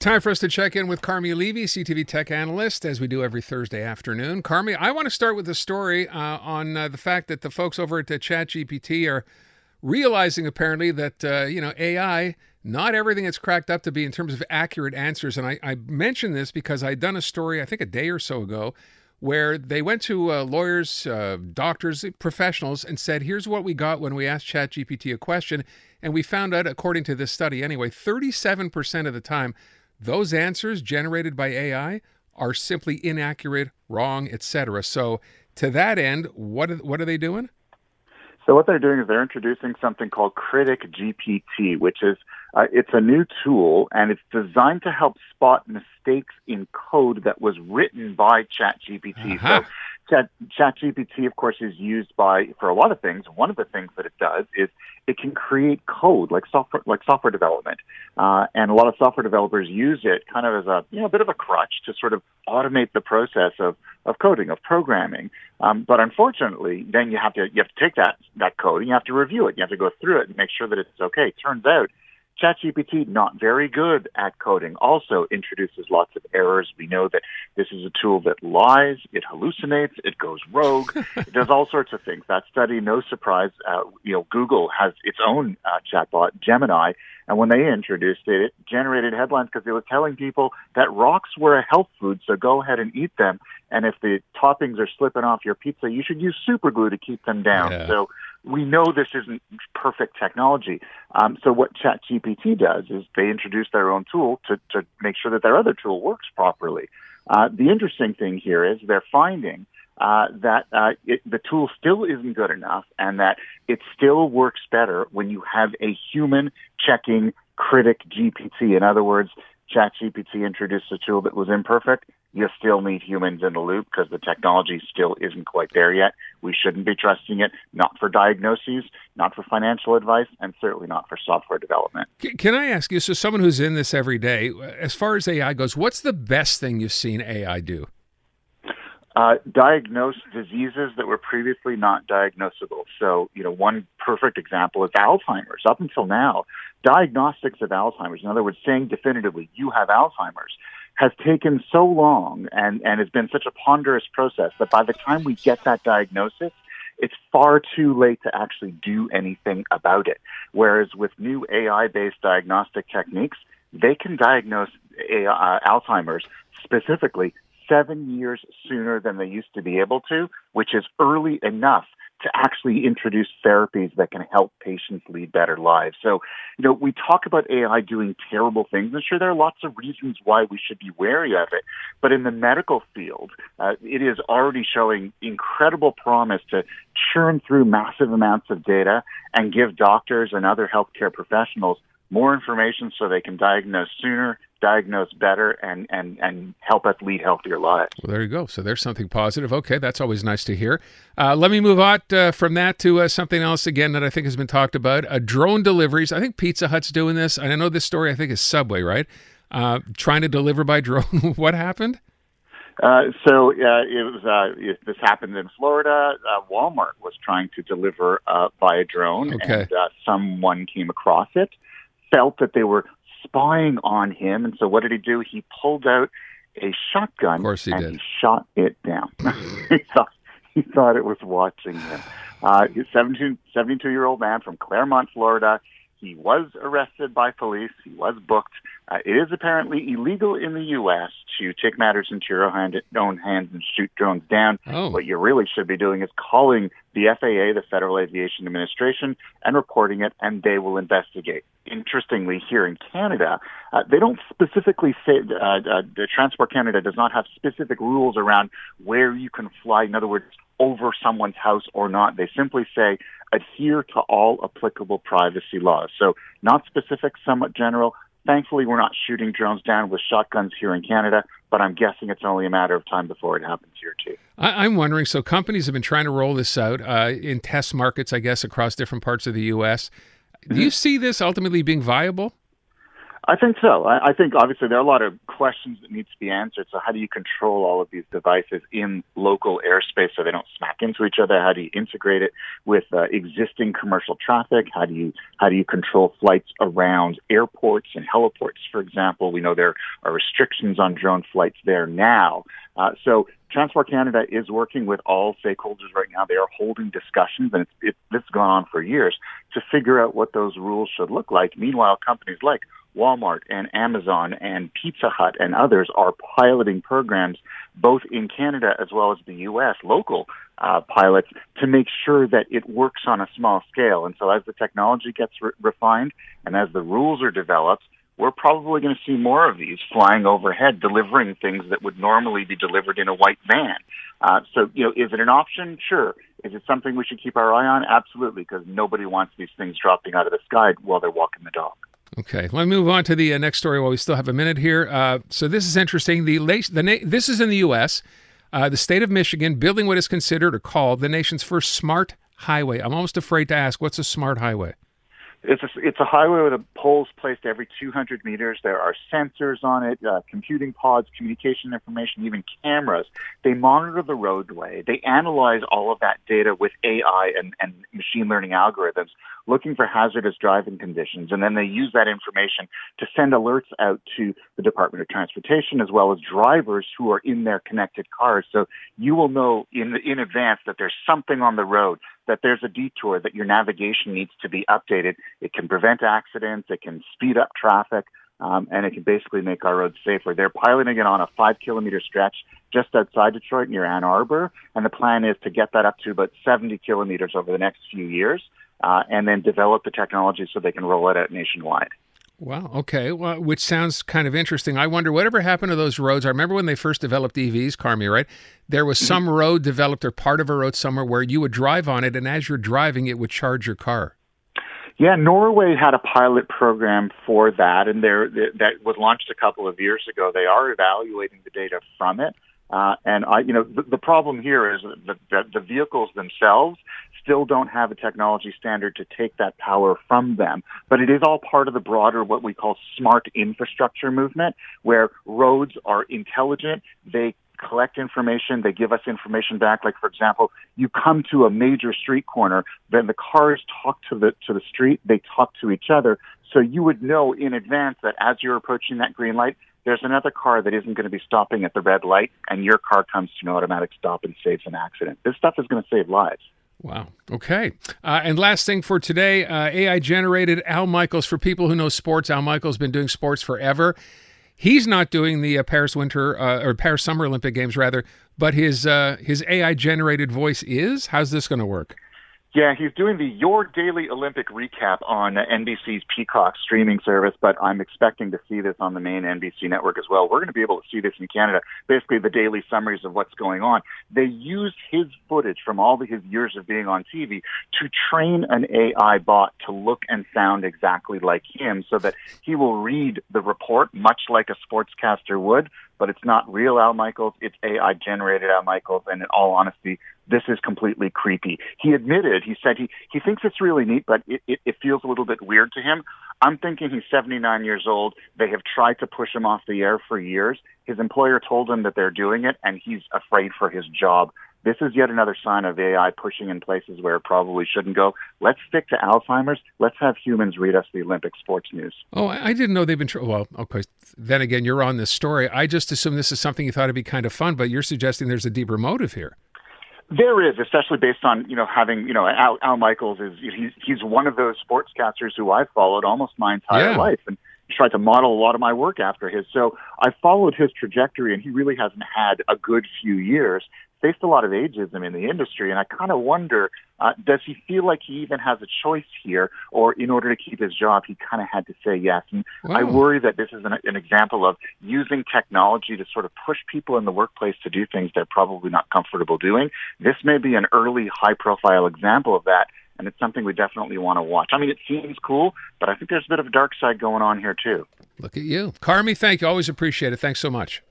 Time for us to check in with Carmi Levy, CTV tech analyst, as we do every Thursday afternoon. Carmi, I want to start with a story on the fact that the folks over at ChatGPT are realizing apparently that, AI, not everything it's cracked up to be in terms of accurate answers. And I mention this because I'd done a story, I think a day or so ago, where they went to lawyers, doctors, professionals, and said, here's what we got when we asked ChatGPT a question. And we found out, according to this study anyway, 37% of the time, those answers generated by AI are simply inaccurate, wrong, etc. So to that end, what are they doing? So what they're doing is they're introducing something called CriticGPT, which is it's a new tool, and it's designed to help spot mistakes in code that was written by ChatGPT. Uh-huh. So ChatGPT, of course, is used for a lot of things. One of the things that it does is it can create code, like software development, and a lot of software developers use it kind of as a bit of a crutch to sort of automate the process of coding, of programming. But unfortunately, then you have to take that code and you have to review it. You have to go through it and make sure that it's okay. Turns out ChatGPT, not very good at coding, also introduces lots of errors. We know that this is a tool that lies, it hallucinates, it goes rogue, it does all sorts of things. That study, no surprise, Google has its own chatbot, Gemini, and when they introduced it, it generated headlines because they were telling people that rocks were a health food, so go ahead and eat them. And if the toppings are slipping off your pizza, you should use super glue to keep them down. Yeah. So we know this isn't perfect technology. So what ChatGPT does is they introduce their own tool to make sure that their other tool works properly. The interesting thing here is they're finding that the tool still isn't good enough and that it still works better when you have a human checking CriticGPT. In other words, ChatGPT introduced a tool that was imperfect. You still need humans in the loop because the technology still isn't quite there yet. We shouldn't be trusting it, not for diagnoses, not for financial advice, and certainly not for software development. Can I ask you, so someone who's in this every day, as far as AI goes, what's the best thing you've seen AI do? Diagnose diseases that were previously not diagnosable. So, one perfect example is Alzheimer's. Up until now, diagnostics of Alzheimer's, in other words, saying definitively you have Alzheimer's, has taken so long and has been such a ponderous process that by the time we get that diagnosis, it's far too late to actually do anything about it. Whereas with new AI-based diagnostic techniques, they can diagnose Alzheimer's specifically 7 years sooner than they used to be able to, which is early enough to actually introduce therapies that can help patients lead better lives. So, we talk about AI doing terrible things, and sure, there are lots of reasons why we should be wary of it. But in the medical field, it is already showing incredible promise to churn through massive amounts of data and give doctors and other healthcare professionals more information so they can diagnose sooner, diagnose better, and help us lead healthier lives. Well, there you go. So there's something positive. Okay, that's always nice to hear. Let me move on from that to something else again that I think has been talked about. Drone deliveries. I think Pizza Hut's doing this. And I know this story, I think, is Subway, right? Trying to deliver by drone. What happened? This happened in Florida. Walmart was trying to deliver by a drone, okay. And someone came across it, felt that they were spying on him, and so what did he do? He pulled out a shotgun, of course he and did. He shot it down. he thought it was watching him. He's a 72-year-old man from Claremont, Florida. He was arrested by police. He was booked. It is apparently illegal in the U.S. to take matters into your own hands and shoot drones down. Oh. What you really should be doing is calling the FAA, the Federal Aviation Administration, and reporting it, and they will investigate. Interestingly, here in Canada, they don't specifically say, the Transport Canada does not have specific rules around where you can fly, in other words, over someone's house or not. They simply say, adhere to all applicable privacy laws. So not specific, somewhat general. Thankfully, we're not shooting drones down with shotguns here in Canada, but I'm guessing it's only a matter of time before it happens here too. I'm wondering, so companies have been trying to roll this out in test markets, I guess, across different parts of the U.S. Do you see this ultimately being viable? I think so. I think obviously there are a lot of questions that need to be answered. So how do you control all of these devices in local airspace so they don't smack into each other? How do you integrate it with existing commercial traffic? How do you control flights around airports and heliports, for example? We know there are restrictions on drone flights there now. So Transport Canada is working with all stakeholders right now. They are holding discussions, and this has gone on for years, to figure out what those rules should look like. Meanwhile, companies like Walmart and Amazon and Pizza Hut and others are piloting programs both in Canada as well as the U.S., local pilots, to make sure that it works on a small scale. And so as the technology gets refined and as the rules are developed, we're probably going to see more of these flying overhead, delivering things that would normally be delivered in a white van. So, is it an option? Sure. Is it something we should keep our eye on? Absolutely, because nobody wants these things dropping out of the sky while they're walking the dog. Okay, let me move on to the next story while we still have a minute here. So this is interesting. This is in the U.S. The state of Michigan building what is considered or called the nation's first smart highway. I'm almost afraid to ask, what's a smart highway? It's a highway with poles placed every 200 meters. There are sensors on it, computing pods, communication information, even cameras. They monitor the roadway. They analyze all of that data with AI and machine learning algorithms, looking for hazardous driving conditions. And then they use that information to send alerts out to the Department of Transportation as well as drivers who are in their connected cars. So you will know in advance that there's something on the road, that there's a detour, that your navigation needs to be updated. It can prevent accidents, it can speed up traffic, and it can basically make our roads safer. They're piloting it on a 5-kilometer stretch just outside Detroit near Ann Arbor, and the plan is to get that up to about 70 kilometers over the next few years, and then develop the technology so they can roll it out nationwide. Wow. Okay. Well, which sounds kind of interesting. I wonder whatever happened to those roads. I remember when they first developed EVs, Carmi, right? There was some road developed or part of a road somewhere where you would drive on it, and as you're driving, it would charge your car. Yeah, Norway had a pilot program for that, and that was launched a couple of years ago. They are evaluating the data from it. The problem here is that the vehicles themselves still don't have a technology standard to take that power from them. But it is all part of the broader, what we call smart infrastructure movement, where roads are intelligent. They collect information. They give us information back. Like, for example, you come to a major street corner, then the cars talk to the street. They talk to each other. So you would know in advance that as you're approaching that green light, there's another car that isn't going to be stopping at the red light, and your car comes to an automatic stop and saves an accident. This stuff is going to save lives. Wow. Okay. And last thing for today, AI-generated Al Michaels. For people who know sports, Al Michaels has been doing sports forever. He's not doing the Paris Summer Olympic Games, rather, but his AI-generated voice is? How's this going to work? Yeah, he's doing the Your Daily Olympic Recap on NBC's Peacock streaming service, but I'm expecting to see this on the main NBC network as well. We're going to be able to see this in Canada, basically the daily summaries of what's going on. They used his footage from all his years of being on TV to train an AI bot to look and sound exactly like him so that he will read the report much like a sportscaster would, but it's not real Al Michaels, it's AI-generated Al Michaels, and in all honesty, this is completely creepy. He admitted, he said he thinks it's really neat, but it feels a little bit weird to him. I'm thinking he's 79 years old. They have tried to push him off the air for years. His employer told him that they're doing it, and he's afraid for his job. This is yet another sign of AI pushing in places where it probably shouldn't go. Let's stick to Alzheimer's. Let's have humans read us the Olympic sports news. Oh, I didn't know they've been... Well, okay, then again, you're on this story. I just assumed this is something you thought would be kind of fun, but you're suggesting there's a deeper motive here. There is, especially based on, having, Al Michaels he's one of those sportscasters who I've followed almost my entire life. And he tried to model a lot of my work after his. So I followed his trajectory, and he really hasn't had a good few years. Faced a lot of ageism in the industry, and I kind of wonder, does he feel like he even has a choice here, or in order to keep his job, he kind of had to say yes? And I worry that this is an example of using technology to sort of push people in the workplace to do things they're probably not comfortable doing. This may be an early, high-profile example of that, and it's something we definitely want to watch. I mean, it seems cool, but I think there's a bit of a dark side going on here, too. Look at you. Carmi, thank you. Always appreciate it. Thanks so much.